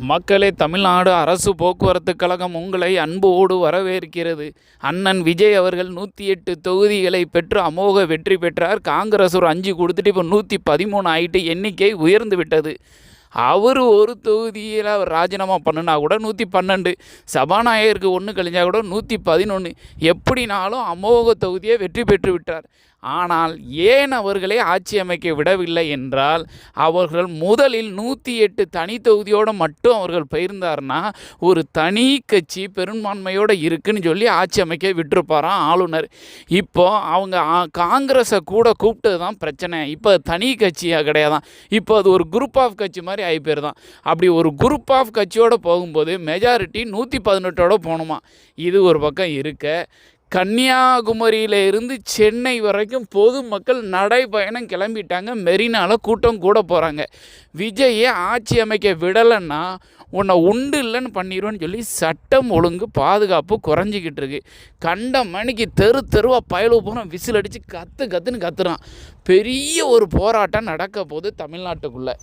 மக்களே, தமிழ்நாடு அரசு போக்குவரத்து கழகம் உங்களை அன்போடு வரவேற்கிறது. அண்ணன் விஜய் அவர்கள் 108 தொகுதிகளை பெற்று அமோக வெற்றி பெற்றார். காங்கிரஸ் ஒரு 5 கொடுத்துட்டு இப்போ 113 ஆகிட்டு எண்ணிக்கை உயர்ந்து விட்டது. அவர் ஒரு தொகுதியில் அவர் ராஜினாமா பண்ணுனா கூட 112, சபாநாயகருக்கு 1 கழிஞ்சா கூட 111, எப்படினாலும் அமோக தொகுதியை வெற்றி பெற்று விட்டார். ஆனால் ஏன் அவர்களை ஆட்சி அமைக்க விடவில்லை என்றால், அவர்கள் முதலில் 108 தனி தொகுதியோடு மட்டும் அவர்கள் போயிருந்தார்னா ஒரு தனி கட்சி பெரும்பான்மையோடு இருக்குன்னு சொல்லி ஆட்சி அமைக்க விட்டுருப்பாராம் ஆளுநர். இப்போ அவங்க காங்கிரஸை கூட கூப்பிட்டது தான் பிரச்சனை. இப்போ தனி கட்சியாக கிடையாதான், இப்போ அது ஒரு குரூப் ஆஃப் கட்சி மாதிரி ஆகிப்பேர் தான். அப்படி ஒரு குரூப் ஆஃப் கட்சியோடு போகும்போது மெஜாரிட்டி 118ஓடு போகணுமா. இது ஒரு பக்கம் இருக்க, கன்னியாகுமரியில் இருந்து சென்னை வரைக்கும் பொதுமக்கள் நடைபயணம் கிளம்பிட்டாங்க. மெரினாவில் கூட்டம் கூட போகிறாங்க. விஜயை ஆட்சி அமைக்க விடலைன்னா உன்னை உண்டு இல்லைன்னு பண்ணிடுவேன்னு சொல்லி சட்டம் ஒழுங்கு பாதுகாப்பு குறைஞ்சிக்கிட்டு இருக்கு. கண்ட மணிக்கு தெருவாக பயலு போகிறோம், விசில் அடித்து கத்துன்னு கத்துறான். பெரிய ஒரு போராட்டம் நடக்க போகுது தமிழ்நாட்டுக்குள்ளே.